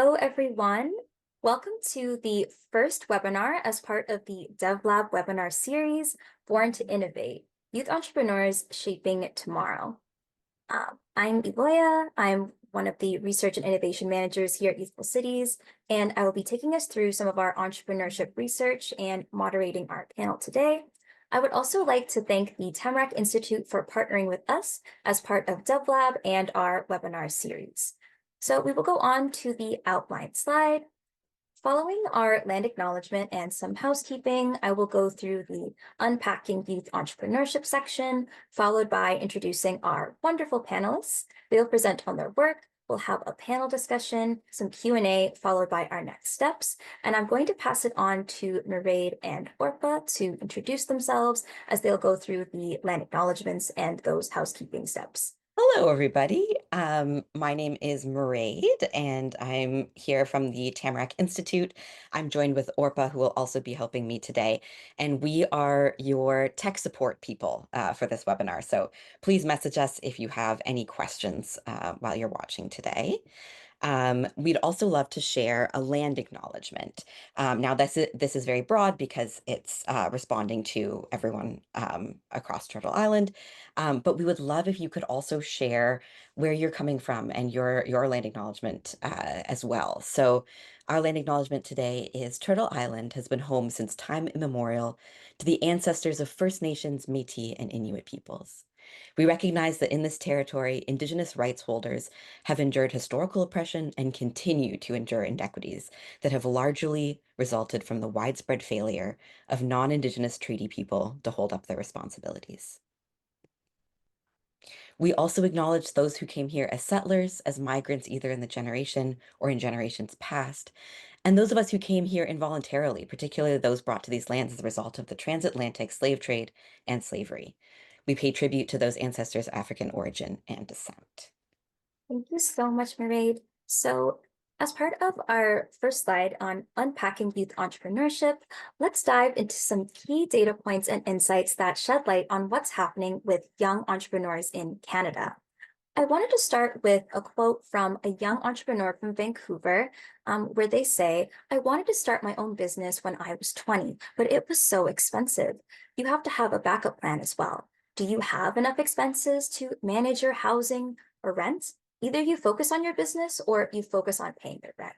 Hello, everyone. Welcome to the first webinar as part of the DevLab webinar series, Born to Innovate, Youth Entrepreneurs Shaping Tomorrow. I'm Iboya. I'm one of the Research and Innovation Managers here at Youthful Cities, and I will be taking us through some of our entrepreneurship research and moderating our panel today. I would also like to thank the Tamarack Institute for partnering with us as part of DevLab and our webinar series. So we will go on to the outline slide. Following our land acknowledgement and some housekeeping, I will go through the Unpacking Youth Entrepreneurship section, followed by introducing our wonderful panelists. They'll present on their work. We'll have a panel discussion, some Q&A, followed by our next steps. And I'm going to pass it on to Mairead and Orpa to introduce themselves as they'll go through the land acknowledgements and those housekeeping steps. Hello, everybody. My name is Mairead, and I'm here from the Tamarack Institute. I'm joined with Orpa, who will also be helping me today. And we are your tech support people for this webinar. So please message us if you have any questions while you're watching today. We'd also love to share a land acknowledgement. Now, this is very broad because it's responding to everyone across Turtle Island, but we would love if you could also share where you're coming from and your land acknowledgement as well. So our land acknowledgement today is Turtle Island has been home since time immemorial to the ancestors of First Nations, Métis, and Inuit peoples. We recognize that in this territory, Indigenous rights holders have endured historical oppression and continue to endure inequities that have largely resulted from the widespread failure of non-Indigenous treaty people to hold up their responsibilities. We also acknowledge those who came here as settlers, as migrants, either in the generation or in generations past, and those of us who came here involuntarily, particularly those brought to these lands as a result of the transatlantic slave trade and slavery. We pay tribute to those ancestors' African origin and descent. Thank you so much, Mairead. So as part of our first slide on unpacking youth entrepreneurship, let's dive into some key data points and insights that shed light on what's happening with young entrepreneurs in Canada. I wanted to start with a quote from a young entrepreneur from Vancouver, where they say, "I wanted to start my own business when I was 20, but it was so expensive. You have to have a backup plan as well. Do you have enough expenses to manage your housing or rent? Either you focus on your business or you focus on paying the rent."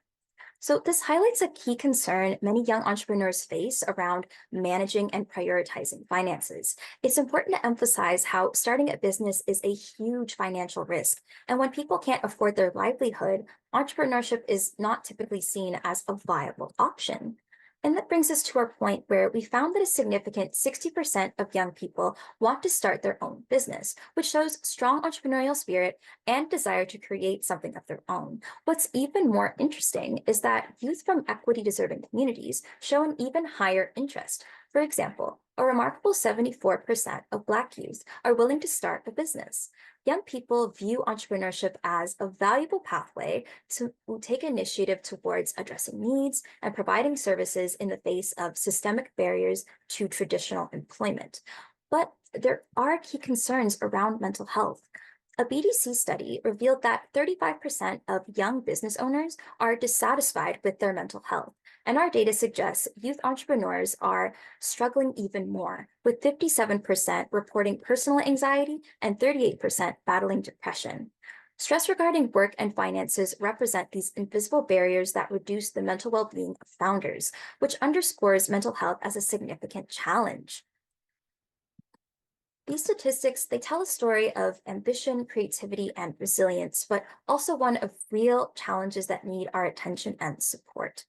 So this highlights a key concern many young entrepreneurs face around managing and prioritizing finances. It's important to emphasize how starting a business is a huge financial risk. And when people can't afford their livelihood, entrepreneurship is not typically seen as a viable option. And that brings us to our point where we found that a significant 60% of young people want to start their own business, which shows strong entrepreneurial spirit and desire to create something of their own. What's even more interesting is that youth from equity-deserving communities show an even higher interest. For example, a remarkable 74% of Black youth are willing to start a business. Young people view entrepreneurship as a valuable pathway to take initiative towards addressing needs and providing services in the face of systemic barriers to traditional employment. But there are key concerns around mental health. A BDC study revealed that 35% of young business owners are dissatisfied with their mental health. And our data suggests youth entrepreneurs are struggling even more, with 57% reporting personal anxiety and 38% battling depression. Stress regarding work and finances represent these invisible barriers that reduce the mental well-being of founders, which underscores mental health as a significant challenge. These statistics, they tell a story of ambition, creativity, and resilience, but also one of real challenges that need our attention and support.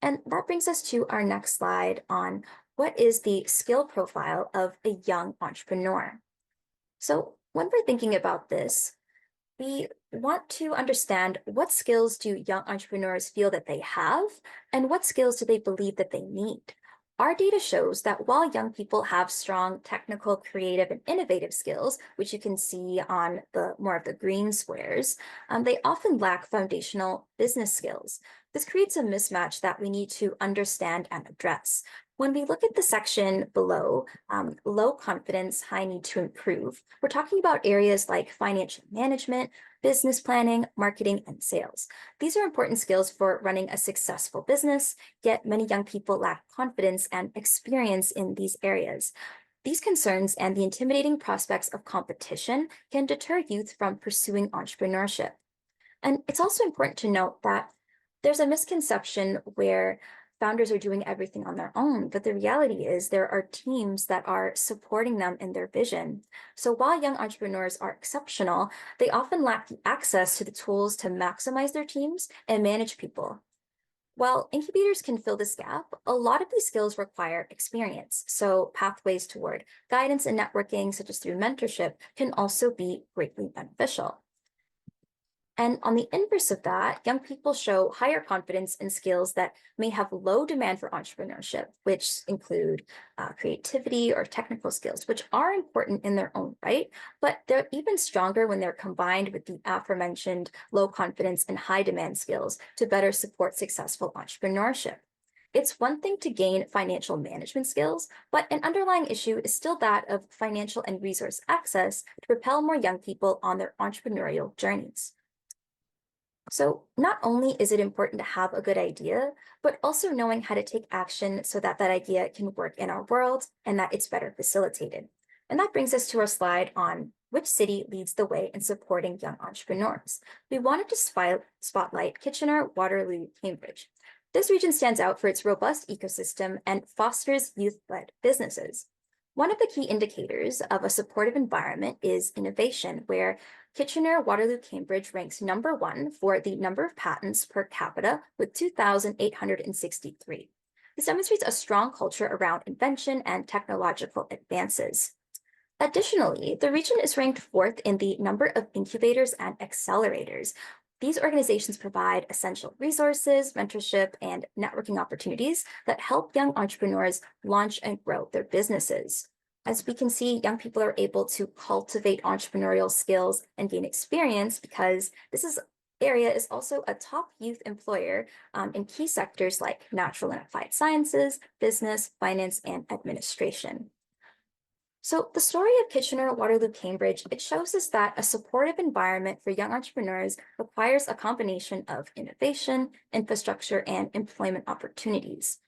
And that brings us to our next slide on what is the skill profile of a young entrepreneur. So when we're thinking about this, we want to understand what skills do young entrepreneurs feel that they have, and what skills do they believe that they need. Our data shows that while young people have strong technical, creative, and innovative skills, which you can see on the more of the green squares, they often lack foundational business skills. This creates a mismatch that we need to understand and address. When we look at the section below, low confidence, high need to improve, we're talking about areas like financial management, business planning, marketing, and sales. These are important skills for running a successful business, yet many young people lack confidence and experience in these areas. These concerns and the intimidating prospects of competition can deter youth from pursuing entrepreneurship. And it's also important to note that there's a misconception where founders are doing everything on their own, but the reality is there are teams that are supporting them in their vision. So while young entrepreneurs are exceptional, they often lack the access to the tools to maximize their teams and manage people. While incubators can fill this gap, a lot of these skills require experience. So pathways toward guidance and networking, such as through mentorship, can also be greatly beneficial. And on the inverse of that, young people show higher confidence in skills that may have low demand for entrepreneurship, which include creativity or technical skills, which are important in their own right, but they're even stronger when they're combined with the aforementioned low confidence and high demand skills to better support successful entrepreneurship. It's one thing to gain financial management skills, but an underlying issue is still that of financial and resource access to propel more young people on their entrepreneurial journeys. So not only is it important to have a good idea, but also knowing how to take action so that that idea can work in our world and that it's better facilitated. And that brings us to our slide on which city leads the way in supporting young entrepreneurs. We wanted to spotlight Kitchener, Waterloo, Cambridge. This region stands out for its robust ecosystem and fosters youth-led businesses. One of the key indicators of a supportive environment is innovation, where Kitchener, Waterloo, Cambridge ranks #1 for the number of patents per capita with 2,863. This demonstrates a strong culture around invention and technological advances. Additionally, the region is ranked 4th in the number of incubators and accelerators. These organizations provide essential resources, mentorship, and networking opportunities that help young entrepreneurs launch and grow their businesses. As we can see, young people are able to cultivate entrepreneurial skills and gain experience because area is also a top youth employer in key sectors like natural and applied sciences, business, finance, and administration. So the story of Kitchener, Waterloo, Cambridge, it shows us that a supportive environment for young entrepreneurs requires a combination of innovation, infrastructure, and employment opportunities.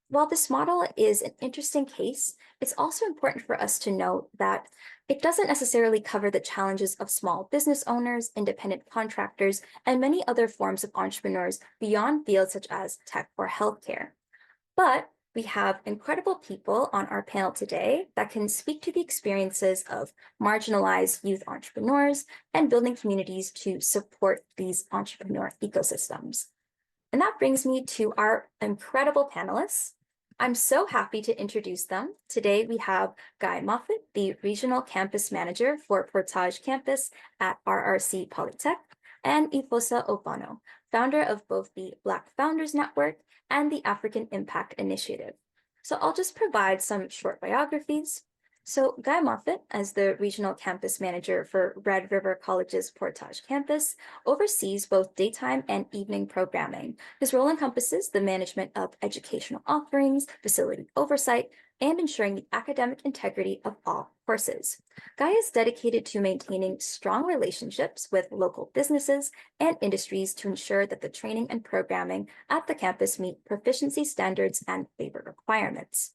While this model is an interesting case, it's also important for us to note that it doesn't necessarily cover the challenges of small business owners, independent contractors, and many other forms of entrepreneurs beyond fields such as tech or healthcare. But we have incredible people on our panel today that can speak to the experiences of marginalized youth entrepreneurs and building communities to support these entrepreneur ecosystems. And that brings me to our incredible panelists. I'm so happy to introduce them. Today we have Guy Moffat, the Regional Campus Manager for Portage Campus at RRC Polytech, and Ifosa Obano, founder of both the Black Founders Network and the African Impact Initiative. So I'll just provide some short biographies. So Guy Moffat, as the Regional Campus Manager for Red River College's Portage Campus, oversees both daytime and evening programming. His role encompasses the management of educational offerings, facility oversight, and ensuring the academic integrity of all courses. Guy is dedicated to maintaining strong relationships with local businesses and industries to ensure that the training and programming at the campus meet proficiency standards and labor requirements.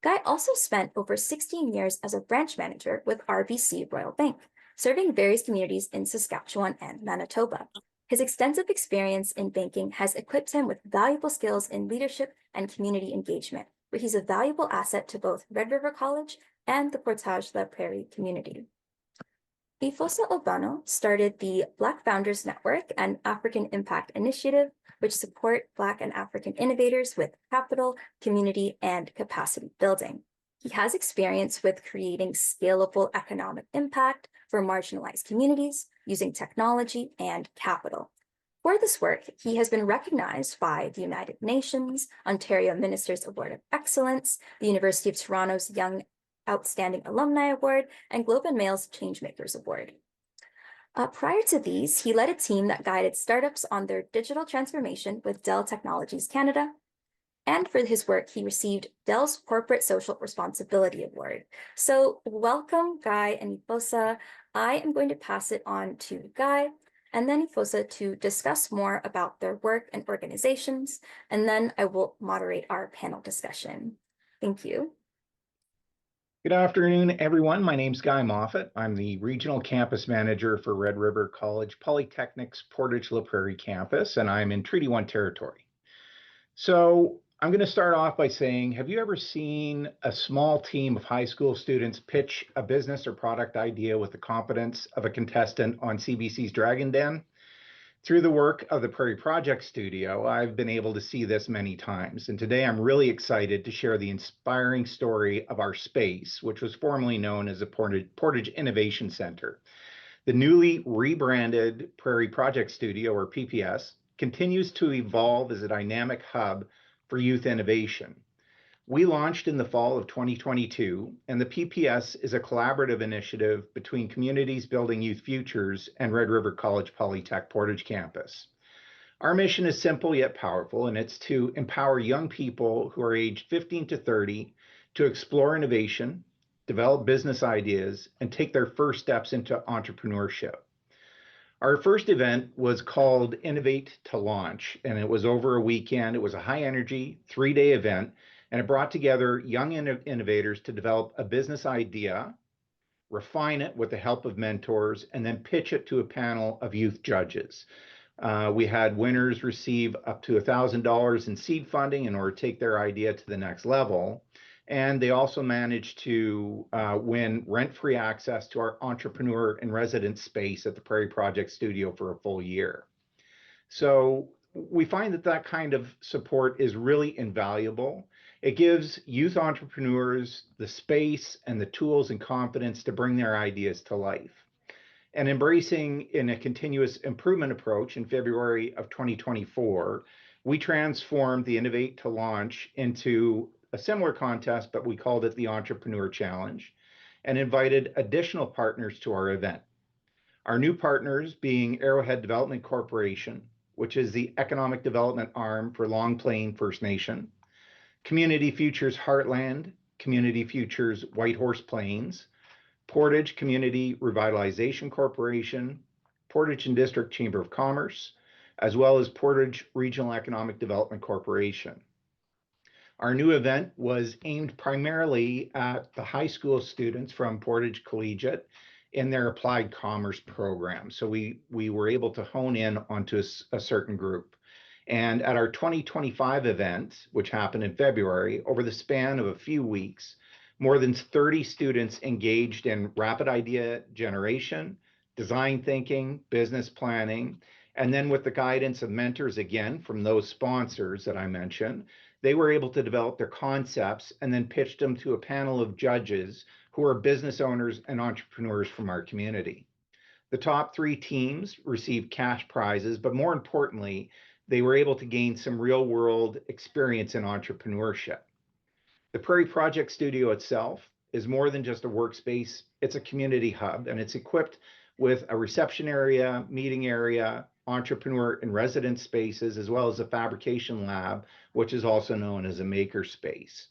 Guy also spent over 16 years as a branch manager with RBC Royal Bank, serving various communities in Saskatchewan and Manitoba. His extensive experience in banking has equipped him with valuable skills in leadership and community engagement, where he's a valuable asset to both Red River College and the Portage La Prairie community. Ifosa Obano started the Black Founders Network and African Impact Initiative, which support Black and African innovators with capital, community, and capacity building. He has experience with creating scalable economic impact for marginalized communities using technology and capital. For this work, he has been recognized by the United Nations, Ontario Minister's Award of Excellence, the University of Toronto's Young Outstanding Alumni Award, and Globe and Mail's Changemakers Award. Prior to these, he led a team that guided startups on their digital transformation with Dell Technologies Canada. And for his work, he received Dell's Corporate Social Responsibility Award. So, welcome, Guy and Ifosa. I am going to pass it on to Guy and then Ifosa to discuss more about their work and organizations, and then I will moderate our panel discussion. Thank you. Good afternoon, everyone. My name's Guy Moffat. I'm the Regional Campus Manager for Red River College Polytechnic's Portage La Prairie campus, and I'm in Treaty 1 territory. So I'm going to start off by saying, have you ever seen a small team of high school students pitch a business or product idea with the competence of a contestant on CBC's Dragon Den? Through the work of the Prairie Project Studio, I've been able to see this many times. And today I'm really excited to share the inspiring story of our space, which was formerly known as the Portage Innovation Center. The newly rebranded Prairie Project Studio, or PPS, continues to evolve as a dynamic hub for youth innovation. We launched in the fall of 2022, and the PPS is a collaborative initiative between Communities Building Youth Futures and Red River College Polytech Portage campus. Our mission is simple yet powerful, and it's to empower young people who are aged 15 to 30 to explore innovation, develop business ideas, and take their first steps into entrepreneurship. Our first event was called Innovate to Launch, and it was over a weekend. It was a high energy 3-day event, and it brought together young innovators to develop a business idea, refine it with the help of mentors, and then pitch it to a panel of youth judges. We had winners receive up to $1,000 in seed funding in order to take their idea to the next level. And they also managed to win rent-free access to our entrepreneur and resident space at the Prairie Project Studio for a full year. So we find that that kind of support is really invaluable. It gives youth entrepreneurs the space and the tools and confidence to bring their ideas to life. And embracing in a continuous improvement approach in February of 2024, we transformed the Innovate to Launch into a similar contest, but we called it the Entrepreneur Challenge, and invited additional partners to our event. Our new partners being Arrowhead Development Corporation, which is the economic development arm for Long Plain First Nation, Community Futures Heartland, Community Futures Whitehorse Plains, Portage Community Revitalization Corporation, Portage and District Chamber of Commerce, as well as Portage Regional Economic Development Corporation. Our new event was aimed primarily at the high school students from Portage Collegiate in their applied commerce program. So we were able to hone in onto a certain group. And at our 2025 event, which happened in February, over the span of a few weeks, more than 30 students engaged in rapid idea generation, design thinking, business planning, and then with the guidance of mentors again from those sponsors that I mentioned, they were able to develop their concepts and then pitched them to a panel of judges who are business owners and entrepreneurs from our community. The top 3 teams received cash prizes, but more importantly, they were able to gain some real world experience in entrepreneurship. The Prairie Project Studio itself is more than just a workspace. It's a community hub, and it's equipped with a reception area, meeting area, entrepreneur and resident spaces, as well as a fabrication lab, which is also known as a maker space.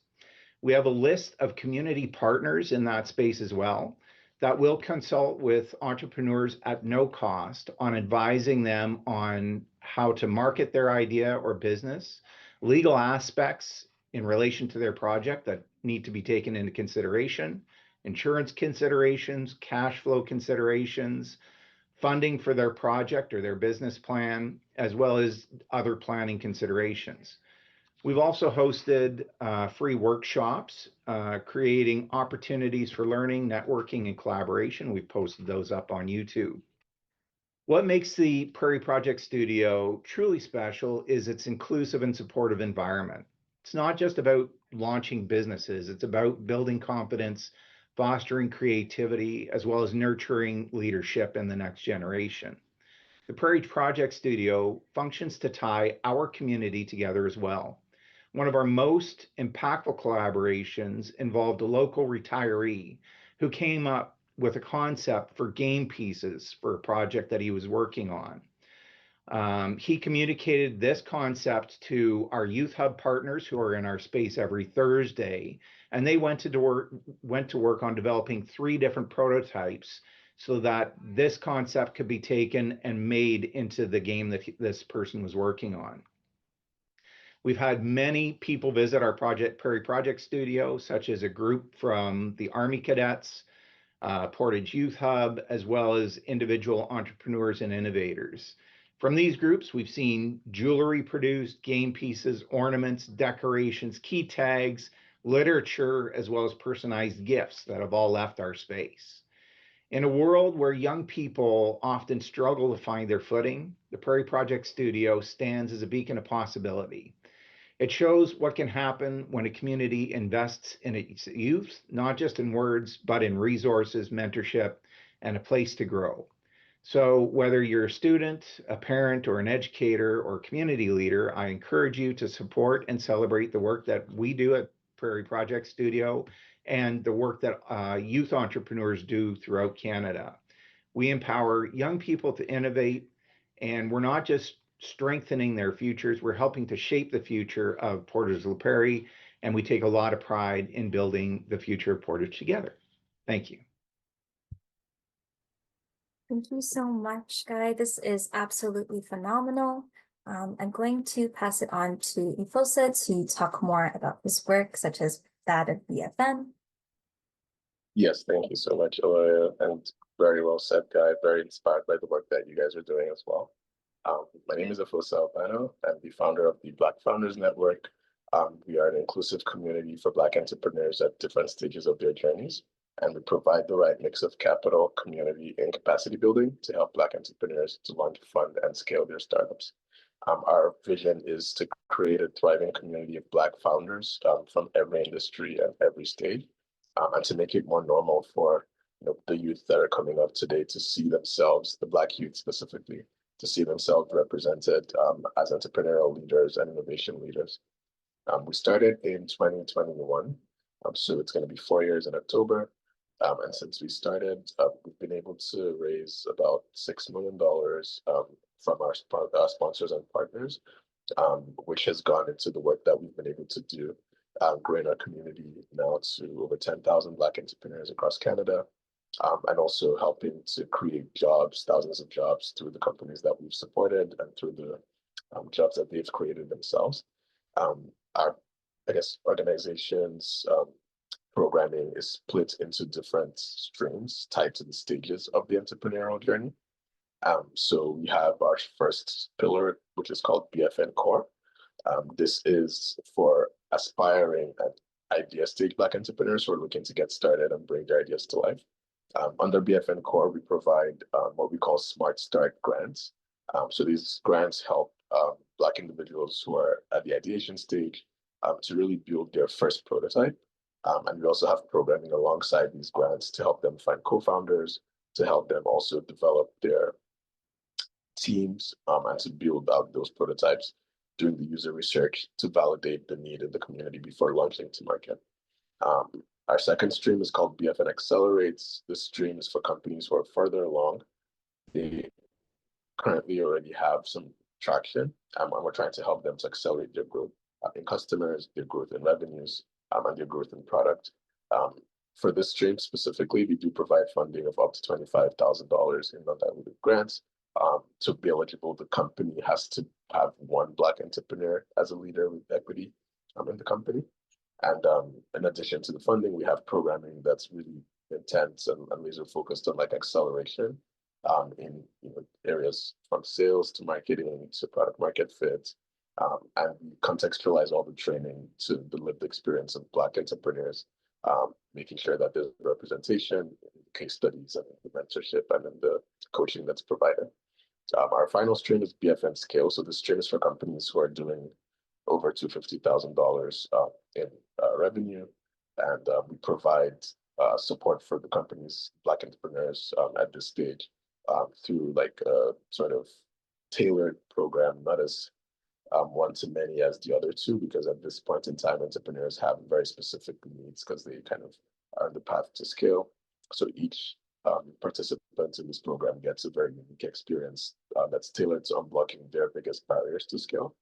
We have a list of community partners in that space as well that will consult with entrepreneurs at no cost on advising them on how to market their idea or business, legal aspects in relation to their project that need to be taken into consideration, insurance considerations, cash flow considerations, funding for their project or their business plan, as well as other planning considerations. We've also hosted free workshops, creating opportunities for learning, networking, and collaboration. We've posted those up on YouTube. What makes the Prairie Project Studio truly special is its inclusive and supportive environment. It's not just about launching businesses, it's about building confidence, fostering creativity, as well as nurturing leadership in the next generation. The Prairie Project Studio functions to tie our community together as well. One of our most impactful collaborations involved a local retiree who came up with a concept for game pieces for a project that he was working on. He communicated this concept to our Youth Hub partners who are in our space every Thursday, and they went to work on developing 3 different prototypes so that this concept could be taken and made into the game that this person was working on. We've had many people visit our Prairie Project Studio, such as a group from the Army Cadets, Portage Youth Hub, as well as individual entrepreneurs and innovators. From these groups, we've seen jewelry produced, game pieces, ornaments, decorations, key tags, literature, as well as personalized gifts that have all left our space. In a world where young people often struggle to find their footing, the Prairie Project Studio stands as a beacon of possibility. It shows what can happen when a community invests in its youth, not just in words, but in resources, mentorship, and a place to grow. So whether you're a student, a parent, or an educator or community leader, I encourage you to support and celebrate the work that we do at Prairie Project Studio and the work that youth entrepreneurs do throughout Canada. We empower young people to innovate, and we're not just strengthening their futures, we're helping to shape the future of Portage La Prairie, and we take a lot of pride in building the future of Portage together. Thank you. Thank you so much, Guy. This is absolutely phenomenal. I'm going to pass it on to Ifosa to talk more about his work, such as that of BFN. Yes, thank you so much, Aloya, and very well said, Guy. Very inspired by the work that you guys are doing as well. My name is Ifosa Albano. I'm the founder of the Black Founders Network. We are an inclusive community for Black entrepreneurs at different stages of their journeys, and we provide the right mix of capital, community, and capacity building to help Black entrepreneurs to launch, fund, and scale their startups. Our vision is to create a thriving community of Black founders from every industry and every stage, and to make it more normal for the youth that are coming up today to see themselves, the Black youth specifically, to see themselves represented as entrepreneurial leaders and innovation leaders. We started in 2021, so it's going to be 4 years in October. And since we started, we've been able to raise about $6 million from our sponsors and partners, which has gone into the work that we've been able to do, growing our community now to over 10,000 Black entrepreneurs across Canada, and also helping to create jobs, thousands of jobs through the companies that we've supported and through the jobs that they've created themselves. Our, organizations, programming is split into different streams tied to the stages of the entrepreneurial journey. So we have our first pillar, which is called BFN Core. This is for aspiring and idea stage Black entrepreneurs who are looking to get started and bring their ideas to life. Under BFN Core, we provide what we call Smart Start grants. So these grants help Black individuals who are at the ideation stage to really build their first prototype. And we also have programming alongside these grants to help them find co-founders, to help them also develop their teams and to build out those prototypes, doing the user research to validate the need in the community before launching to market. Our second stream is called BFN Accelerates. This stream is for companies who are further along. They currently already have some traction, and we're trying to help them to accelerate their growth in customers, their growth in revenues, and their growth in product. For this stream specifically, we do provide funding of up to $25,000 in non-dilutive grants. To be eligible, the company has to have one Black entrepreneur as a leader with equity in the company. And in addition to the funding, we have programming that's really intense and laser focused on like acceleration in areas from sales to marketing to product market fit. And we contextualize all the training to the lived experience of Black entrepreneurs, making sure that there's representation, case studies, and the mentorship and then the coaching that's provided. Our final stream is BFN Scale. So this stream is for companies who are doing over $250,000 in revenue, and we provide support for the companies, Black entrepreneurs at this stage through like a sort of tailored program, not as one to many as the other two, because at this point in time, entrepreneurs have very specific needs because they kind of are on the path to scale. So each participants in this program gets a very unique experience that's tailored to unblocking their biggest barriers to scale.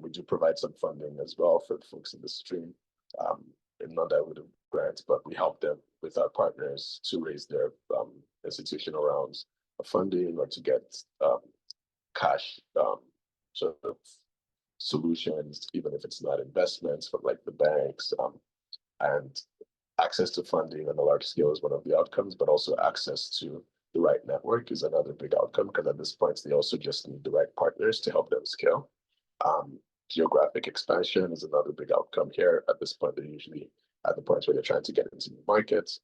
We do provide some funding as well for the folks in the stream um, in non-dilutive grants, but we help them with our partners to raise their institutional rounds of funding or to get cash sort of solutions, even if it's not investments from like the banks, and access to funding on a large scale is one of the outcomes, but also access to the right network is another big outcome, because at this point, they also just need the right partners to help them scale. Geographic expansion is another big outcome here. At this point, they're usually at the point where they're trying to get into new markets,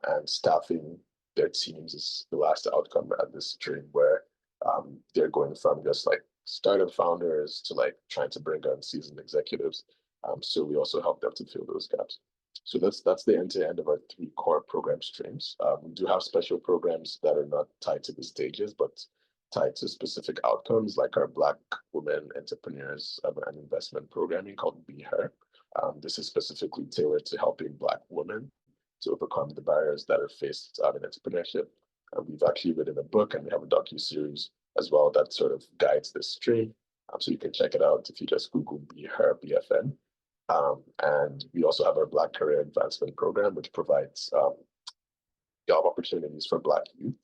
and staffing their teams is the last outcome at this stream, where they're going from just like startup founders to like trying to bring on seasoned executives. So we also help them to fill those gaps. So that's the end to end of our 3 core program streams. We do have special programs that are not tied to the stages, but tied to specific outcomes, like our Black women entrepreneurs and investment programming called Be Her. This is specifically tailored to helping Black women to overcome the barriers that are faced in entrepreneurship. We've actually written a book, and we have a docu-series as well that sort of guides this stream. So you can check it out if you just Google Be Her BFN. And we also have our Black Career Advancement Program, which provides job opportunities for Black youth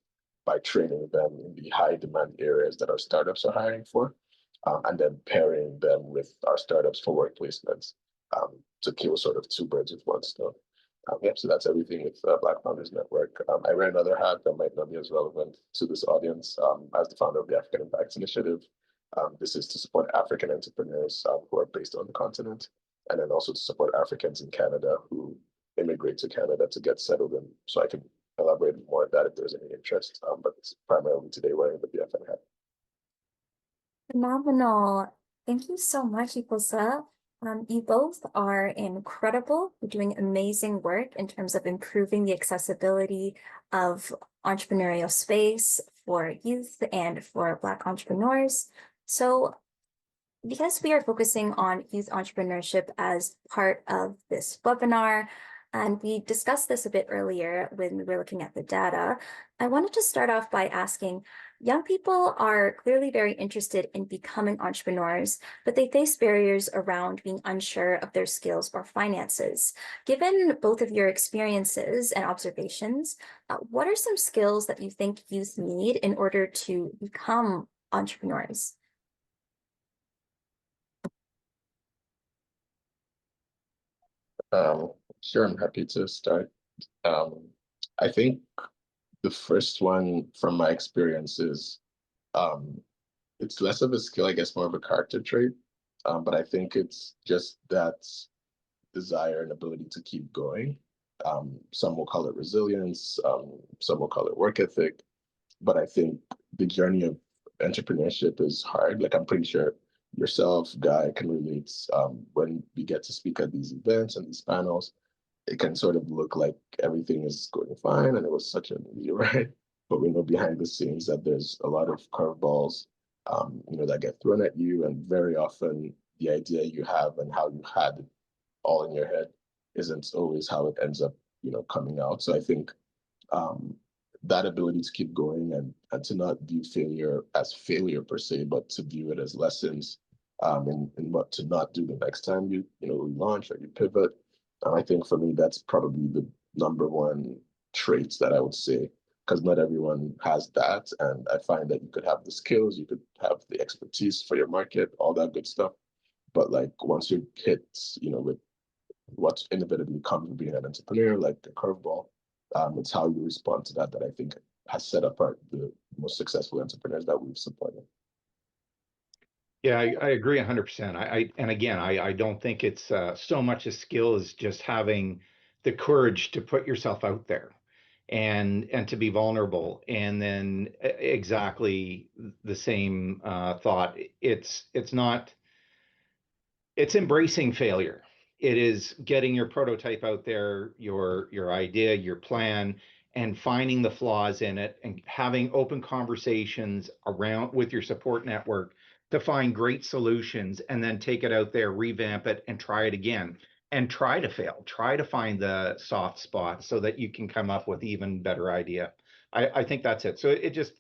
by training them in the high demand areas that our startups are hiring for, and then pairing them with our startups for work placements to kill sort of 2 birds with 1 stone. Yep, so that's everything with Black Founders Network. I wear another hat that might not be as relevant to this audience as the founder of the African Impacts Initiative. This is to support African entrepreneurs who are based on the continent, and then also to support Africans in Canada who immigrate to Canada to get settled in. So I can elaborate more on that if there's any interest, but it's primarily today wearing the BFN hat. Phenomenal. Thank you so much, Ikosa. You both are incredible. You're doing amazing work in terms of improving the accessibility of entrepreneurial space for youth and for Black entrepreneurs. So because we are focusing on youth entrepreneurship as part of this webinar, and we discussed this a bit earlier when we were looking at the data, I wanted to start off by asking, young people are clearly very interested in becoming entrepreneurs, but they face barriers around being unsure of their skills or finances. Given both of your experiences and observations, what are some skills that you think youth need in order to become entrepreneurs? Sure, I'm happy to start. I think the first one from my experience is it's less of a skill, I guess, more of a character trait. But I think it's just that desire and ability to keep going. Some will call it resilience, some will call it work ethic. But I think the journey of entrepreneurship is hard. Like I'm pretty sure yourself, Guy, can relate when we get to speak at these events and these panels. It can sort of look like everything is going fine and it was such an easy ride. But we know behind the scenes that there's a lot of curveballs, that get thrown at you. And very often the idea you have and how you had it all in your head isn't always how it ends up, coming out. So I think that ability to keep going and to not view failure as failure per se, but to view it as lessons, and what to not do the next time you launch or you pivot. I think for me, that's probably the number one traits that I would say, because not everyone has that. And I find that you could have the skills, you could have the expertise for your market, all that good stuff. But like once you hit, with what inevitably comes with being an entrepreneur, like the curveball, it's how you respond to that I think has set apart the most successful entrepreneurs that we've supported. Yeah, I agree 100%. I don't think it's so much a skill as just having the courage to put yourself out there and to be vulnerable. And then exactly the same thought. It's embracing failure. It is getting your prototype out there, your idea, your plan, and finding the flaws in it and having open conversations around with your support network to find great solutions, and then take it out there, revamp it, and try it again. And try to fail, try to find the soft spot so that you can come up with even better idea. I think that's it. So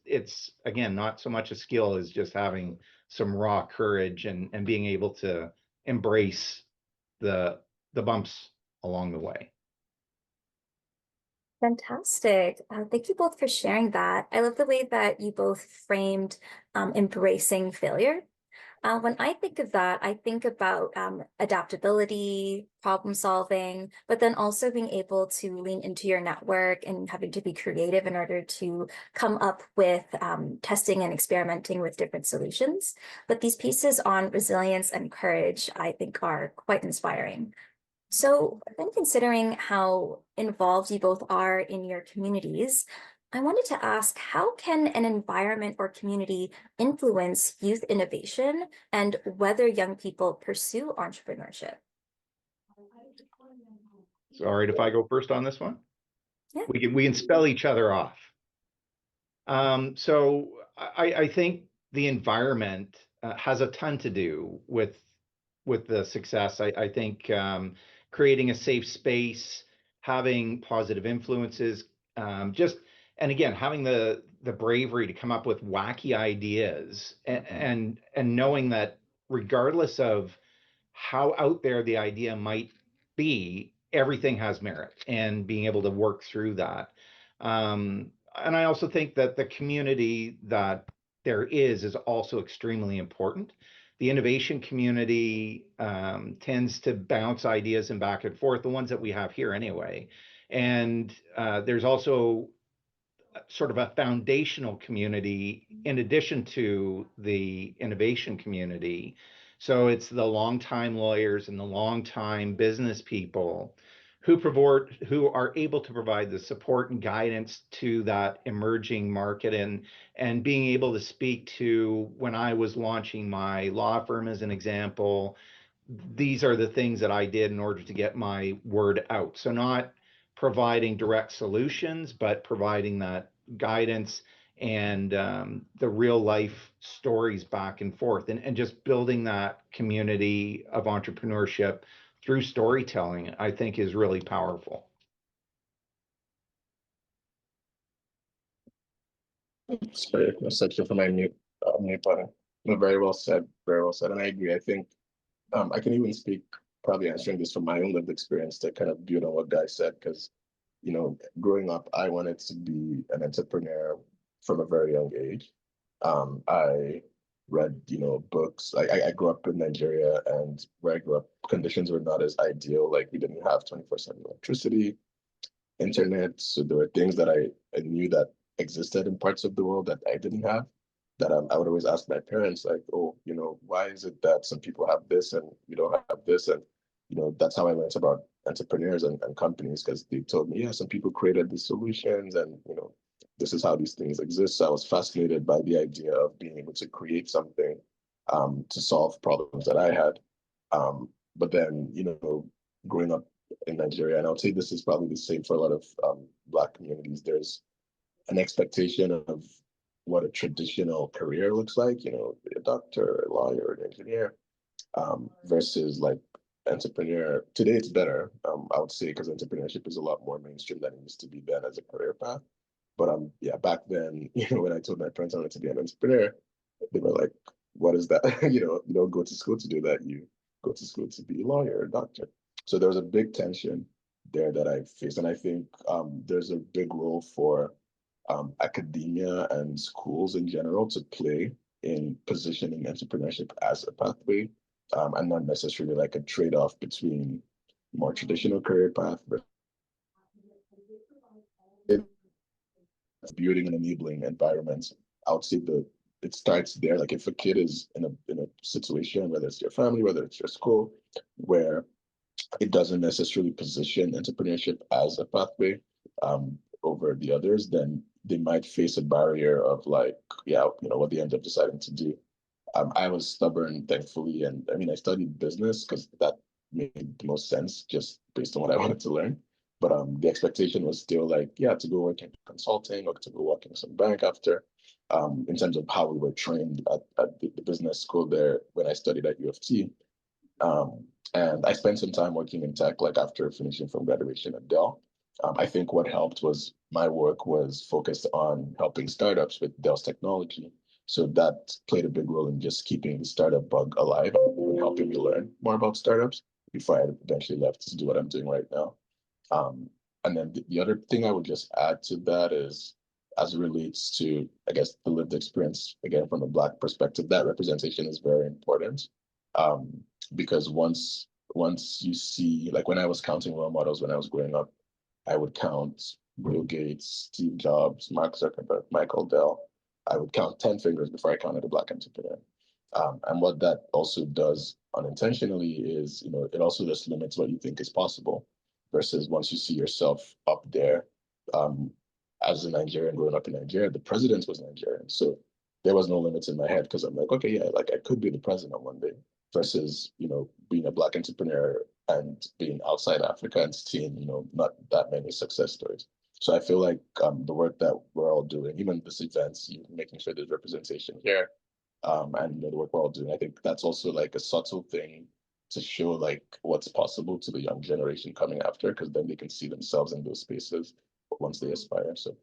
it's again, not so much a skill as just having some raw courage and being able to embrace the bumps along the way. Fantastic. Thank you both for sharing that. I love the way that you both framed embracing failure. When I think of that, I think about adaptability, problem solving, but then also being able to lean into your network and having to be creative in order to come up with testing and experimenting with different solutions. But these pieces on resilience and courage, I think, are quite inspiring. So then considering how involved you both are in your communities, I wanted to ask, how can an environment or community influence youth innovation and whether young people pursue entrepreneurship? So, all right, if I go first on this one, Yeah. we can spell each other off. So I think the environment has a ton to do with the success. I think creating a safe space, having positive influences, just and again having the bravery to come up with wacky ideas and knowing that regardless of how out there the idea might be, everything has merit and being able to work through that. And I also think that the community that there is also extremely important. The innovation community tends to bounce ideas and back and forth, the ones that we have here anyway. And there's also sort of a foundational community in addition to the innovation community. So it's the longtime lawyers and the longtime business people who are able to provide the support and guidance to that emerging market and being able to speak to when I was launching my law firm as an example, these are the things that I did in order to get my word out. So not providing direct solutions, but providing that guidance and the real life stories back and forth and just building that community of entrepreneurship through storytelling, I think is really powerful. Sorry, a section for my mute button. No, very well said. Very well said. And I agree. I think I can even speak, probably answering this from my own lived experience to kind of build on what Guy said, because, you know, growing up, I wanted to be an entrepreneur from a very young age. I read, you know, books. I grew up in Nigeria, and where I grew up, conditions were not as ideal. Like we didn't have 24/7 electricity, internet. So there were things that I knew that existed in parts of the world that I didn't have. That I would always ask my parents, like, oh, you know, why is it that some people have this and we don't have this? And, you know, that's how I learned about entrepreneurs and companies, because they told me, yeah, some people created these solutions and, you know, this is how these things exist. So I was fascinated by the idea of being able to create something to solve problems that I had. But then, you know, growing up in Nigeria, and I would say this is probably the same for a lot of Black communities, there's an expectation of what a traditional career looks like, you know, a doctor, a lawyer, an engineer, versus like entrepreneur. Today it's better, I would say, because entrepreneurship is a lot more mainstream than it used to be then as a career path. But yeah, back then, you know, when I told my parents I wanted to be an entrepreneur, they were like, what is that? You don't go to school to do that. You go to school to be a lawyer or a doctor. So there was a big tension there that I faced. And I think there's a big role for academia and schools in general to play in positioning entrepreneurship as a pathway, and not necessarily like a trade-off between more traditional career path versus building and enabling environments. I would say it starts there. Like if a kid is in a situation, whether it's your family, whether it's your school, where it doesn't necessarily position entrepreneurship as a pathway over the others, then they might face a barrier of like, yeah, you know, what they end up deciding to do. I was stubborn, thankfully, and I mean, I studied business because that made the most sense just based on what I wanted to learn. But the expectation was still like, yeah, to go work in consulting or to go work in some bank after. In terms of how we were trained at the business school there when I studied at U of T. And I spent some time working in tech, like after finishing from graduation at Dell. I think what helped was my work was focused on helping startups with Dell's technology. So that played a big role in just keeping the startup bug alive and helping me learn more about startups before I eventually left to do what I'm doing right now. Um, and then the other thing I would just add to that is, as it relates to, I guess, the lived experience, again, from a Black perspective, that representation is very important. Um, because once you see, like when I was counting role models when I was growing up, I would count Bill Gates, Steve Jobs, Mark Zuckerberg, Michael Dell. I would count 10 fingers before I counted a Black entrepreneur. And what that also does unintentionally is, it also just limits what you think is possible versus once you see yourself up there. Um, as a Nigerian growing up in Nigeria, the president was Nigerian. So there was no limits in my head because I'm like, okay, yeah, like I could be the president one day versus, being a Black entrepreneur and being outside Africa and seeing, not that many success stories. So I feel like the work that we're all doing, even this events, making sure there's representation here, and the work we're all doing, I think that's also like a subtle thing to show like what's possible to the young generation coming after, because then they can see themselves in those spaces once they aspire. So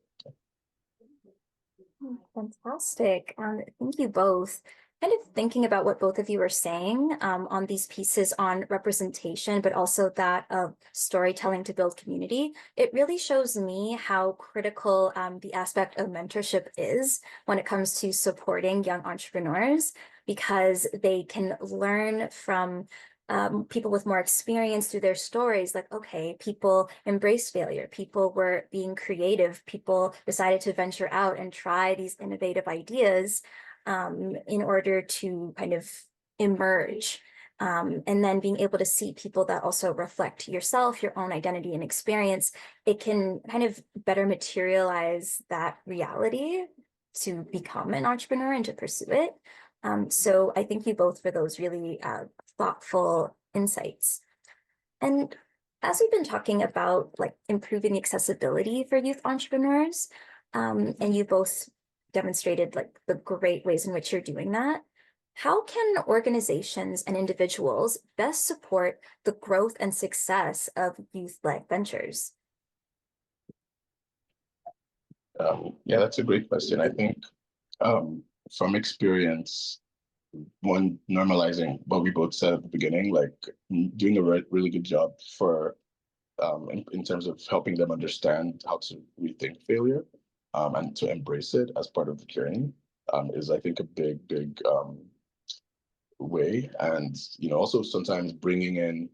Fantastic. Thank you both. Kind of thinking about what both of you were saying on these pieces on representation, but also that of storytelling to build community. It really shows me how critical the aspect of mentorship is when it comes to supporting young entrepreneurs, because they can learn from people with more experience through their stories. Like, okay, people embraced failure, people were being creative, people decided to venture out and try these innovative ideas in order to kind of emerge. And then being able to see people that also reflect yourself, your own identity and experience, it can kind of better materialize that reality to become an entrepreneur and to pursue it. So I thank you both for those really thoughtful insights. And as we've been talking about like improving accessibility for youth entrepreneurs, and you both demonstrated like the great ways in which you're doing that, how can organizations and individuals best support the growth and success of youth-led ventures? yeah, that's a great question. I think from experience, one, normalizing what we both said at the beginning, like doing a really good job for in terms of helping them understand how to rethink failure and to embrace it as part of the journey is, I think, a big way. And, also sometimes bringing in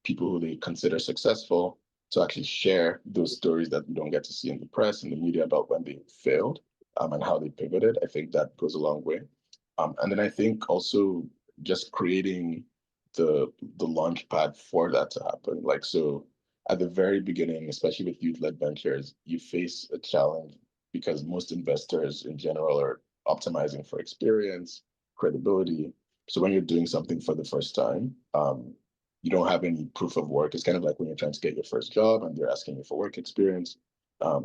people who they consider successful to actually share those stories that we don't get to see in the press and the media about when they failed and how they pivoted. I think that goes a long way. And then I think also just creating the launch pad for that to happen. Like, so at the very beginning, especially with youth-led ventures, you face a challenge because most investors in general are optimizing for experience, credibility. So when you're doing something for the first time, you don't have any proof of work. It's kind of like when you're trying to get your first job and they're asking you for work experience.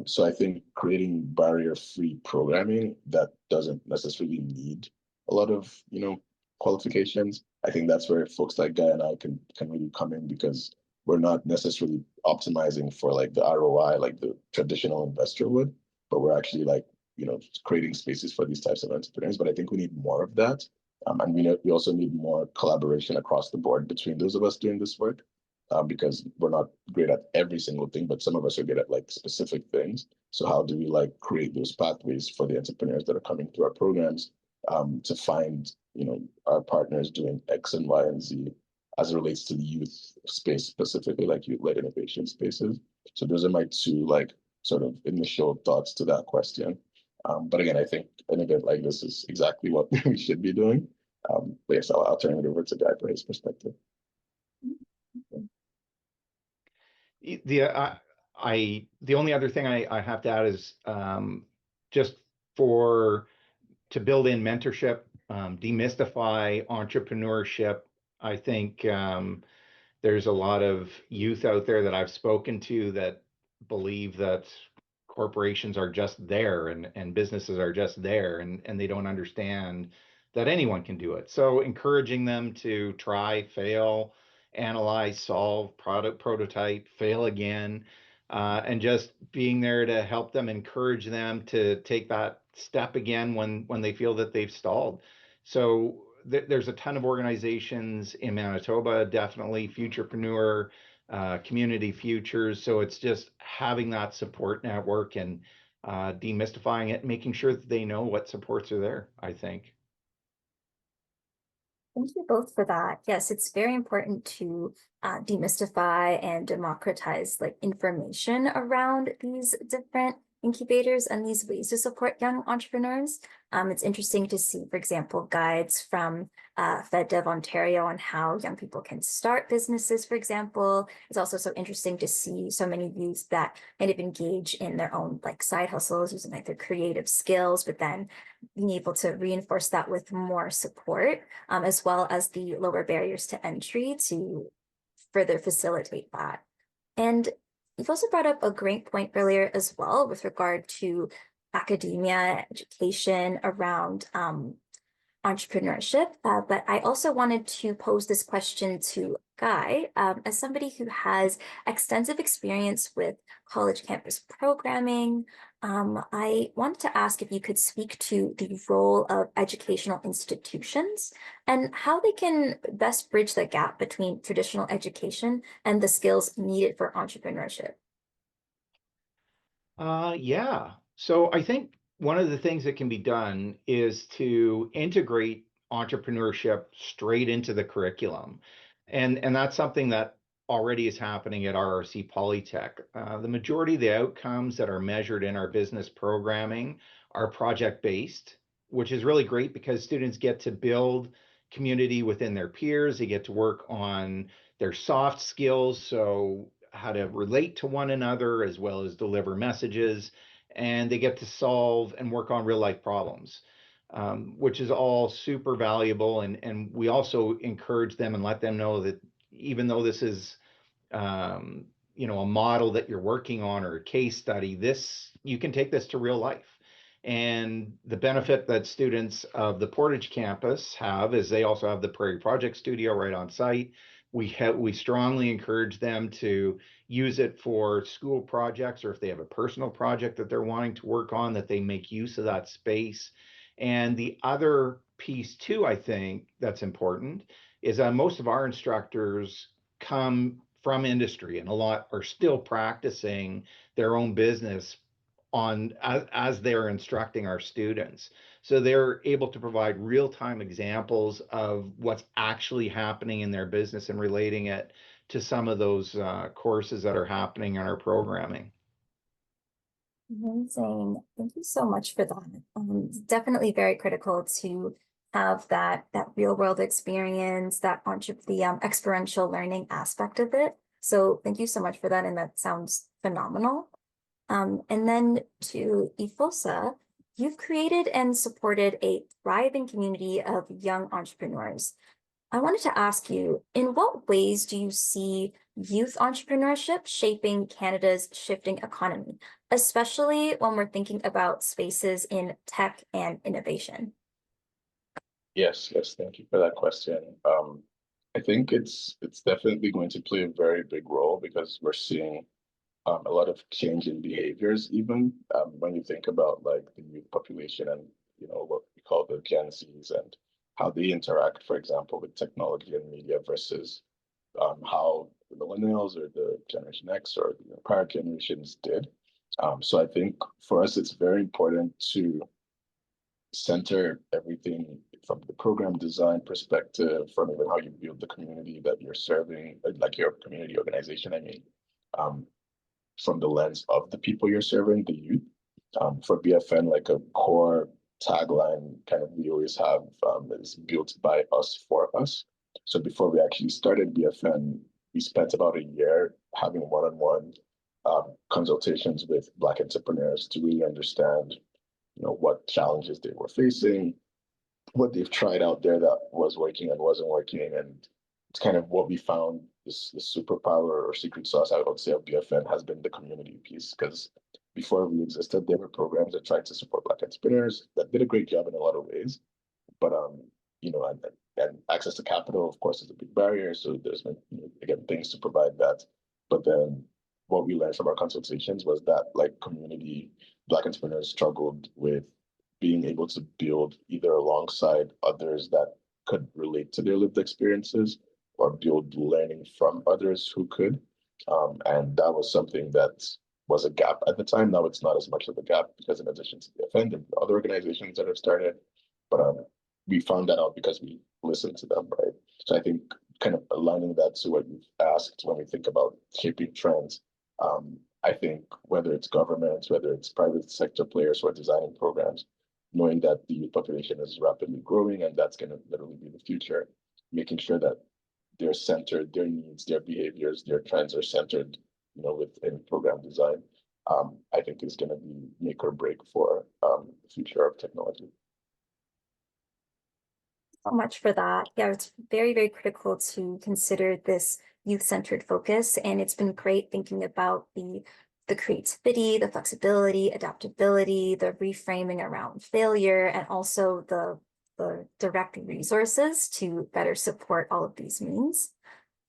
So I think creating barrier-free programming that doesn't necessarily need a lot of, qualifications. I think that's where folks like Guy and I can really come in, because we're not necessarily optimizing for like the ROI like the traditional investor would, but we're actually like, creating spaces for these types of entrepreneurs. But I think we need more of that. And we also need more collaboration across the board between those of us doing this work, because we're not great at every single thing, but some of us are good at like specific things. So how do we like create those pathways for the entrepreneurs that are coming through our programs to find, our partners doing X and Y and Z as it relates to the youth space, specifically like youth-led innovation spaces. So those are my two like sort of initial thoughts to that question. But again, I think an event like this is exactly what we should be doing. But yes, I'll turn it over to Guy for his perspective. The only other thing I have to add is just to build in mentorship, demystify entrepreneurship. I think there's a lot of youth out there that I've spoken to that believe that corporations are just there and businesses are just there, and they don't understand that anyone can do it. So encouraging them to try, fail, analyze, solve, product, prototype, fail again, and just being there to help them, encourage them to take that step again when they feel that they've stalled. So there's a ton of organizations in Manitoba, definitely Futurepreneur, Community Futures. So it's just having that support network and demystifying it, making sure that they know what supports are there, I think. Thank you both for that. Yes, it's very important to demystify and democratize like information around these different incubators and these ways to support young entrepreneurs. It's interesting to see, for example, guides from FedDev Ontario on how young people can start businesses, for example. It's also so interesting to see so many youth that kind of engage in their own like side hustles using like their creative skills, but then being able to reinforce that with more support, as well as the lower barriers to entry to further facilitate that. And you've also brought up a great point earlier as well with regard to academia, education around entrepreneurship. But I also wanted to pose this question to Guy, as somebody who has extensive experience with college campus programming. I wanted to ask if you could speak to the role of educational institutions and how they can best bridge the gap between traditional education and the skills needed for entrepreneurship. Yeah. So I think one of the things that can be done is to integrate entrepreneurship straight into the curriculum. And that's something that already is happening at RRC Polytech. The majority of the outcomes that are measured in our business programming are project-based, which is really great because students get to build community within their peers. They get to work on their soft skills, so how to relate to one another as well as deliver messages, and they get to solve and work on real life problems, which is all super valuable. And we also encourage them and let them know that even though this is a model that you're working on or a case study, this you can take this to real life. And the benefit that students of the Portage campus have is they also have the Prairie Project Studio right on site. We strongly encourage them to use it for school projects, or if they have a personal project that they're wanting to work on, that they make use of that space. And the other piece too, I think that's important, is that most of our instructors come from industry, and a lot are still practicing their own business on as they're instructing our students. So they're able to provide real-time examples of what's actually happening in their business and relating it to some of those courses that are happening in our programming. Amazing. Thank you so much for that. It's definitely very critical to have that real world experience, the experiential learning aspect of it. So thank you so much for that, and that sounds phenomenal. And then to IFOSA, you've created and supported a thriving community of young entrepreneurs. I wanted to ask you, in what ways do you see youth entrepreneurship shaping Canada's shifting economy, especially when we're thinking about spaces in tech and innovation? Yes, yes, thank you for that question. I think it's definitely going to play a very big role because we're seeing a lot of change in behaviors, even when you think about like the youth population and what we call the Gen Zs and how they interact, for example, with technology and media versus how the millennials or the Generation X or prior generations did. So I think for us, it's very important to center everything from the program design perspective, from even how you build the community that you're serving, like your community organization, I mean, um, from the lens of the people you're serving, the youth. For BFN, like a core tagline kind of we always have is built by us for us. So before we actually started BFN, we spent about a year having one-on-one consultations with Black entrepreneurs to really understand, what challenges they were facing, what they've tried out there that was working and wasn't working. And it's kind of what we found this superpower or secret sauce, I would say, of BFN has been the community piece. Because before we existed, there were programs that tried to support Black entrepreneurs that did a great job in a lot of ways. But and access to capital, of course, is a big barrier. So there's been, again, things to provide that. But then what we learned from our consultations was that like community Black entrepreneurs struggled with being able to build either alongside others that could relate to their lived experiences or build learning from others who could. And that was something that was a gap at the time. Now it's not as much of a gap because in addition to the Offend and other organizations that have started, but we found that out because we listened to them, right? So I think kind of aligning that to what you've asked when we think about shaping trends, I think whether it's governments, whether it's private sector players who are designing programs, knowing that the youth population is rapidly growing and that's going to literally be the future, making sure that they're centered, their needs, their behaviors, their trends are centered, within program design, I think is going to be make or break for the future of technology. So much for that. Yeah, it's very, very critical to consider this youth-centered focus. And it's been great thinking about the creativity, the flexibility, adaptability, the reframing around failure, and also the direct resources to better support all of these means.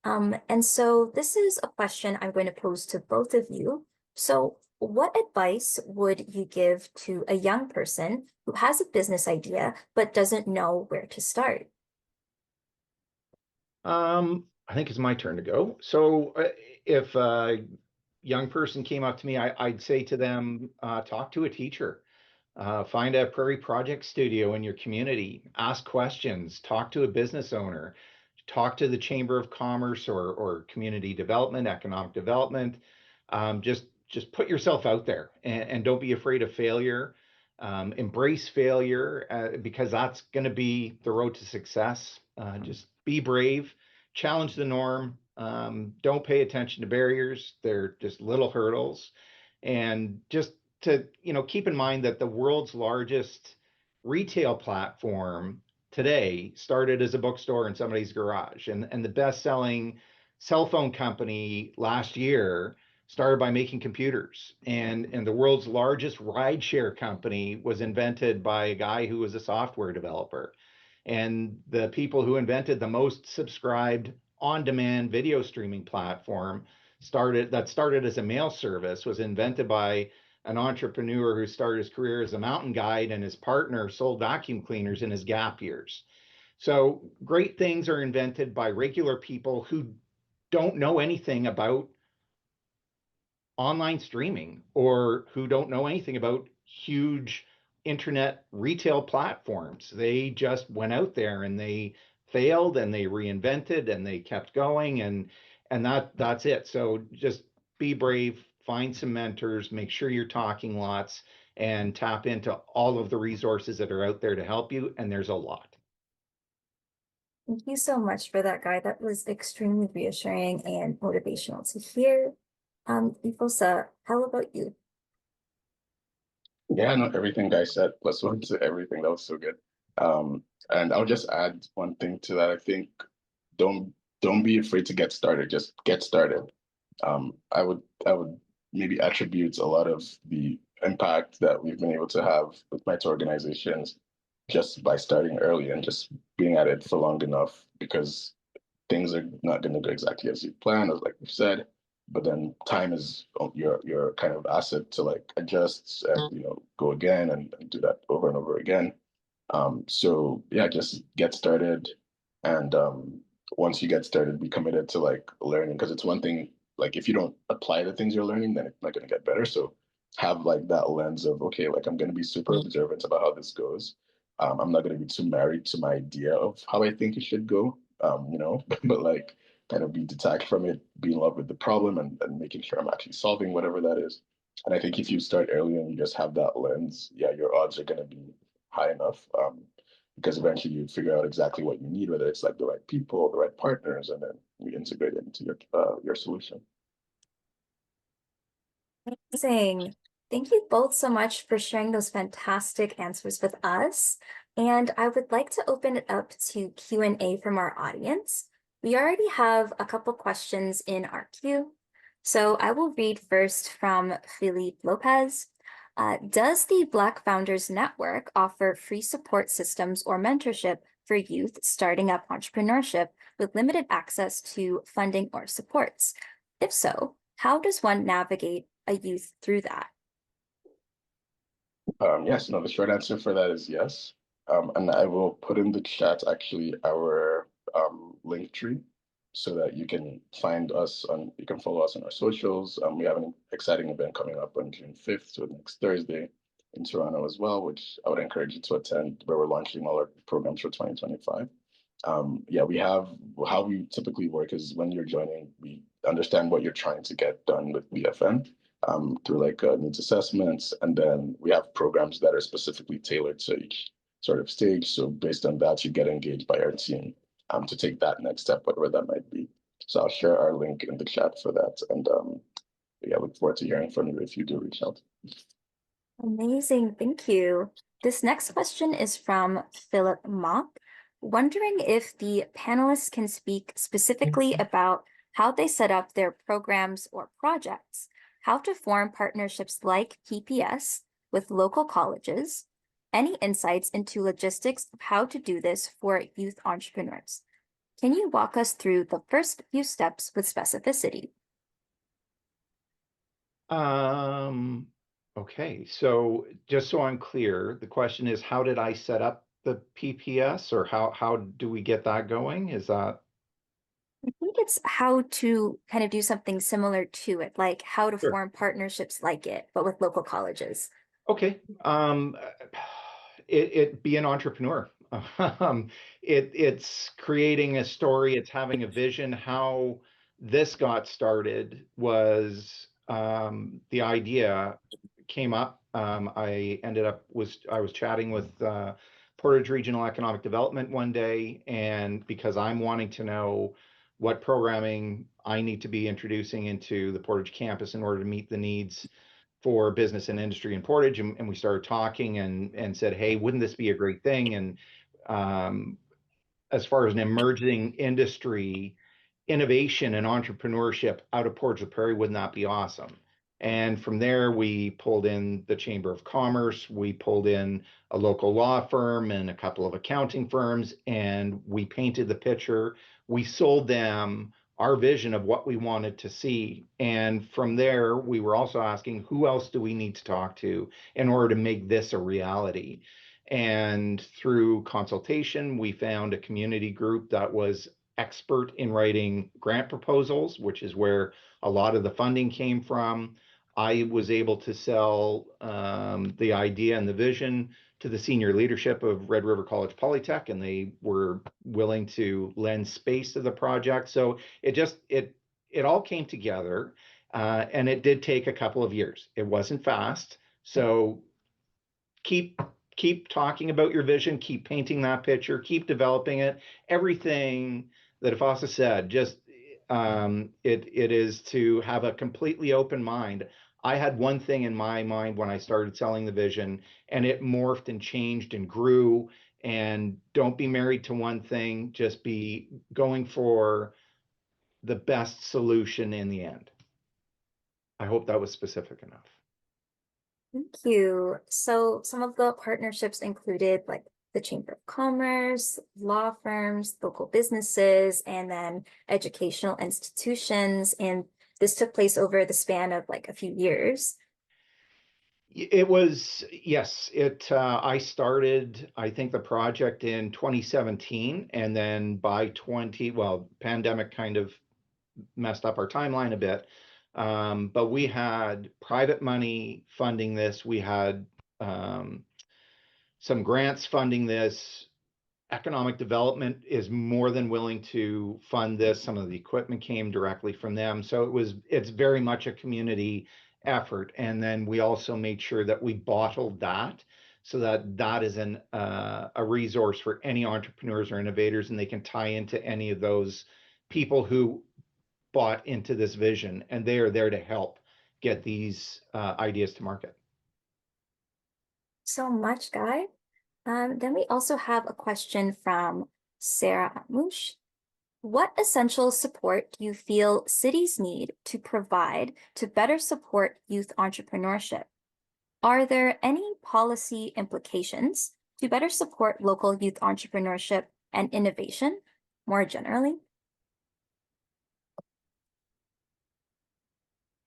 And so this is a question I'm going to pose to both of you. So what advice would you give to a young person who has a business idea but doesn't know where to start? I think it's my turn to go. So if a young person came up to me, I'd say to them, talk to a teacher. Find a Prairie Project studio in your community, ask questions, talk to a business owner, talk to the Chamber of Commerce or community development, economic development. Just put yourself out there and don't be afraid of failure. Embrace failure because that's going to be the road to success. Just be brave, challenge the norm. Don't pay attention to barriers. They're just little hurdles. And just to keep in mind that the world's largest retail platform today started as a bookstore in somebody's garage, and the best-selling cell phone company last year started by making computers, and the world's largest rideshare company was invented by a guy who was a software developer, and the people who invented the most subscribed on-demand video streaming platform started as a mail service, was invented by an entrepreneur who started his career as a mountain guide, and his partner sold vacuum cleaners in his gap years. So great things are invented by regular people who don't know anything about online streaming or who don't know anything about huge internet retail platforms. They just went out there and they failed and they reinvented and they kept going, and that's it. So just be brave, find some mentors, make sure you're talking lots, and tap into all of the resources that are out there to help you, and there's a lot. Thank you so much for that, Guy. That was extremely reassuring and motivational to hear. Ifosa, how about you? Yeah, no, everything Guy said, plus one to everything. That was so good. And I'll just add one thing to that. I think don't don't be afraid to get started. Just get started. I would maybe attribute a lot of the impact that we've been able to have with my two organizations just by starting early and just being at it for long enough, because things are not going to go exactly as you plan, as like we've said, but then time is your kind of asset to like adjust and go again and do that over and over again. So yeah, just get started, and once you get started, be committed to like learning, because it's one thing like if you don't apply the things you're learning, then it's not going to get better. So have like that lens of, okay, like I'm going to be super observant about how this goes. I'm not going to be too married to my idea of how I think it should go, but like kind of be detached from it, be in love with the problem, and making sure I'm actually solving whatever that is. And I think if you start early and you just have that lens, yeah, your odds are going to be high enough, because eventually you figure out exactly what you need, whether it's like the right people, the right partners, and then you integrate it into your solution. Amazing. Thank you both so much for sharing those fantastic answers with us. And I would like to open it up to Q&A from our audience. We already have a couple questions in our queue. So I will read first from Philippe Lopez. Does the Black Founders Network offer free support systems or mentorship for youth starting up entrepreneurship with limited access to funding or supports? If so, How does one navigate a youth through that? Yes, no, the short answer for that is yes. And I will put in the chat actually our link tree so that you can find us on, you can follow us on our socials. We have an exciting event coming up on June 5th, so next Thursday in Toronto as well, which I would encourage you to attend, where we're launching all our programs for 2025. Yeah, we have, how we typically work is when you're joining, we understand what you're trying to get done with BFN through like needs assessments. And then we have programs that are specifically tailored to each sort of stage. So based on that, you get engaged by our team to take that next step, whatever that might be. So I'll share our link in the chat for that. And yeah, look forward to hearing from you if you do reach out. Amazing, thank you. This next question is from Philip Mock, wondering if the panelists can speak specifically about how they set up their programs or projects, how to form partnerships like PPS with local colleges, any insights into logistics of how to do this for youth entrepreneurs. Can you walk us through the first few steps with specificity? Okay, so just so I'm clear, the question is, how did I set up the PPS, or how do we get that going? Is that? I think it's how to kind of do something similar to it, like how to Sure. form partnerships like it, but with local colleges. Okay. It be an entrepreneur. It's creating a story, it's having a vision. How this got started was the idea came up. I was chatting with Portage Regional Economic Development one day, and because I'm wanting to know what programming I need to be introducing into the Portage campus in order to meet the needs for business and industry in Portage, and we started talking and said, hey, wouldn't this be a great thing? And as far as an emerging industry, innovation and entrepreneurship out of Portage la Prairie, would not be awesome? And from there, we pulled in the Chamber of Commerce, we pulled in a local law firm and a couple of accounting firms, and we painted the picture. We sold them our vision of what we wanted to see. And from there, we were also asking, who else do we need to talk to in order to make this a reality? And through consultation, we found a community group that was expert in writing grant proposals, which is where a lot of the funding came from. I was able to sell the idea and the vision to the senior leadership of Red River College Polytech, and they were willing to lend space to the project. So it all came together, and it did take a couple of years. It wasn't fast. So keep talking about your vision, keep painting that picture, keep developing it. Everything that Afasa said, just it is to have a completely open mind. I had one thing in my mind when I started selling the vision, and it morphed and changed and grew. And don't be married to one thing, just be going for the best solution in the end. I hope that was specific enough. Thank you. So some of the partnerships included like the Chamber of Commerce, law firms, local businesses, and then educational institutions. And this took place over the span of like a few years. It was, yes, I started, I think, the project in 2017, and then by pandemic kind of messed up our timeline a bit. But we had private money funding this. We had some grants funding this. Economic development is more than willing to fund this. Some of the equipment came directly from them. So it's very much a community effort. And then we also made sure that we bottled that so that that is a resource for any entrepreneurs or innovators, and they can tie into any of those people who bought into this vision, and they are there to help get these ideas to market. So much, Guy. Then we also have a question from Sarah Amush. What essential support do you feel cities need to provide to better support youth entrepreneurship? Are there any policy implications to better support local youth entrepreneurship and innovation more generally?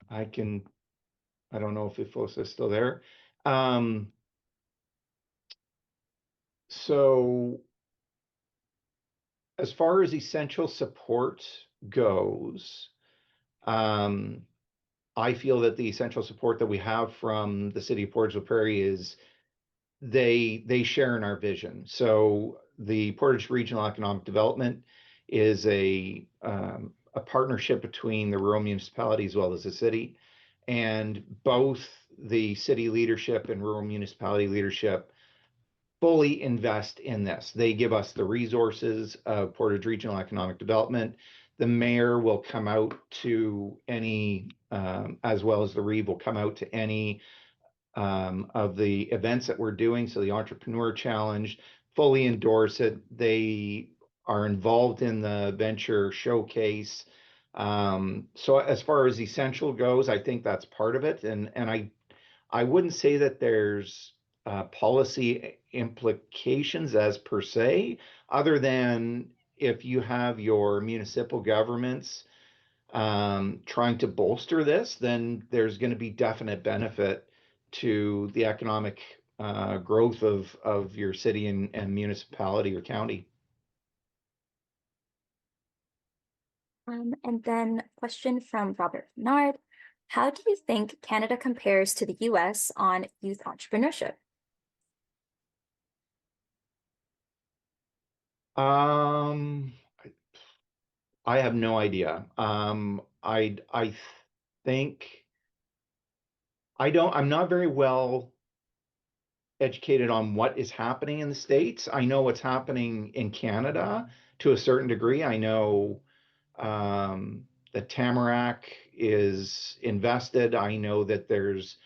I don't know if Ifosa is still there. So as far as essential support goes, I feel that the essential support that we have from the city of Portage Prairie is they share in our vision. So the Portage Regional Economic Development is a partnership between the rural municipality as well as the city, and both the city leadership and rural municipality leadership fully invest in this. They give us the resources of Portage Regional Economic Development. The mayor will come out to any, as well as the REEV will come out to any of the events that we're doing. So the Entrepreneur Challenge, fully endorse it. They are involved in the venture showcase. So as far as essential goes, I think that's part of it. And I wouldn't say that there's policy implications as per se, other than if you have your municipal governments trying to bolster this, then there's going to be definite benefit to the economic growth of your city and municipality or county. And then question from Robert Bernard. How do you think Canada compares to the US on youth entrepreneurship? Um, I have no idea. I think I'm not very well educated on what is happening in the States. I know what's happening in Canada to a certain degree. I know that Tamarack is invested. I know that there's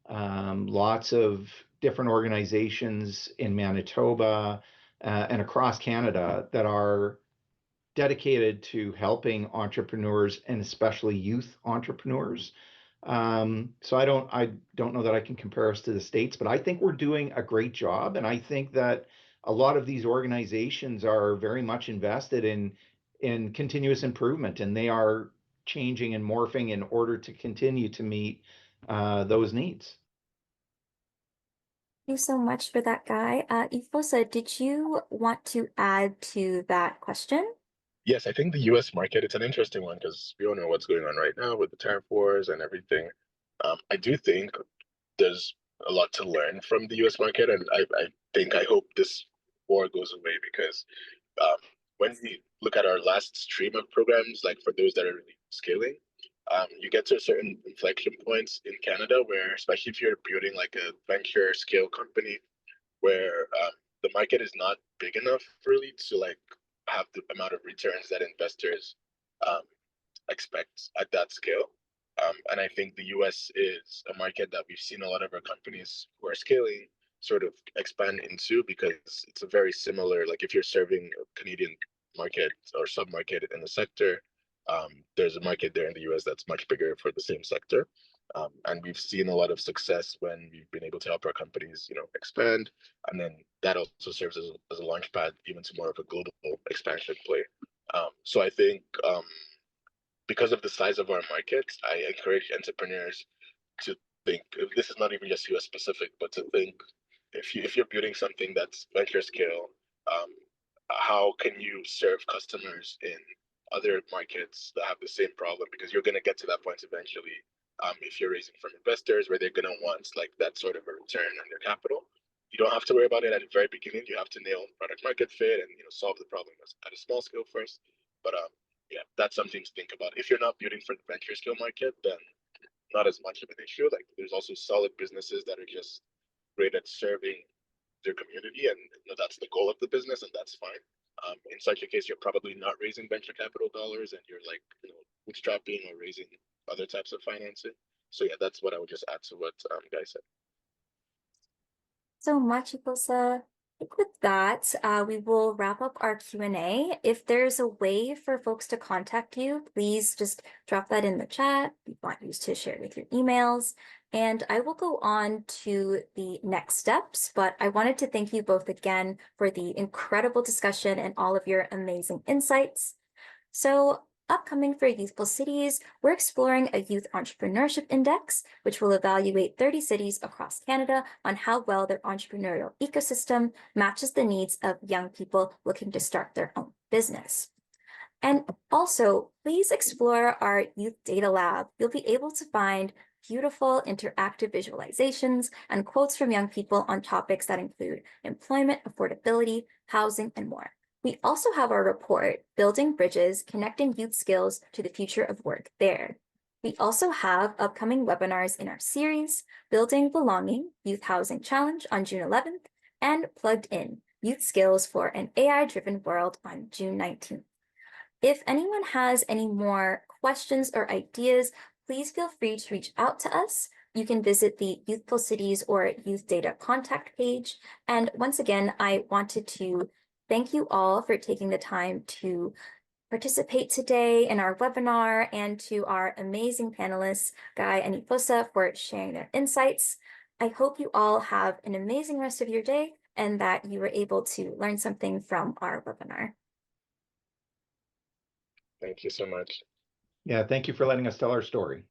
lots of different organizations in Manitoba and across Canada that are dedicated to helping entrepreneurs and especially youth entrepreneurs. So I don't know that I can compare us to the States, but I think we're doing a great job. And I think that a lot of these organizations are very much invested in continuous improvement, and they are changing and morphing in order to continue to meet those needs. Thank you so much for that, Guy. Ifosa, did you want to add to that question? Yes, I think the US market, it's an interesting one because we all know what's going on right now with the tariff wars and everything. I do think there's a lot to learn from the US market, and I hope this war goes away because um, when we look at our last stream of programs, like for those that are really scaling, you get to a certain inflection points in Canada where, especially if you're building like a venture scale company, where the market is not big enough really to like have the amount of returns that investors um, expect at that scale. And I think the US is a market that we've seen a lot of our companies who are scaling sort of expand into because it's a very similar, like if you're serving a Canadian market or sub-market in the sector, there's a market there in the US that's much bigger for the same sector. And we've seen a lot of success when we've been able to help our companies, expand. And then that also serves as a launch pad even to more of a global expansion play. So I think because of the size of our market, I encourage entrepreneurs to think this is not even just US specific, but to think if you're building something that's venture scale, um, how can you serve customers in other markets that have the same problem? Because you're going to get to that point eventually. If you're raising from investors, where they're going to want like that sort of a return on their capital, you don't have to worry about it at the very beginning. You have to nail product market fit and solve the problem at a small scale first. But yeah, that's something to think about. If you're not building for the venture scale market, then not as much of an issue. Like there's also solid businesses that are just great at serving their community, and that's the goal of the business, and that's fine. In such a case, you're probably not raising venture capital dollars, and you're like bootstrapping or raising other types of financing. So yeah, that's what I would just add to what Guy said. So much, Ifosa. I think with that, we will wrap up our Q&A. If there's a way for folks to contact you, please just drop that in the chat. We want you to share with your emails. And I will go on to the next steps, but I wanted to thank you both again for the incredible discussion and all of your amazing insights. So Upcoming for Youthful Cities, we're exploring a youth entrepreneurship index, which will evaluate 30 cities across Canada on how well their entrepreneurial ecosystem matches the needs of young people looking to start their own business. And also, please explore our Youth Data Lab. You'll be able to find beautiful interactive visualizations and quotes from young people on topics that include employment, affordability, housing, and more. We also have our report, Building Bridges, Connecting Youth Skills to the Future of Work there. We also have upcoming webinars in our series, Building Belonging, Youth Housing Challenge on June 11th, and Plugged In, Youth Skills for an AI-Driven World on June 19th. If anyone has any more questions or ideas, please feel free to reach out to us. You can visit the Youthful Cities or Youth Data contact page. And once again, I wanted to thank you all for taking the time to participate today in our webinar, and to our amazing panelists, Guy and Ifosa, for sharing their insights. I hope you all have an amazing rest of your day and that you were able to learn something from our webinar. Thank you so much. Yeah, thank you for letting us tell our story.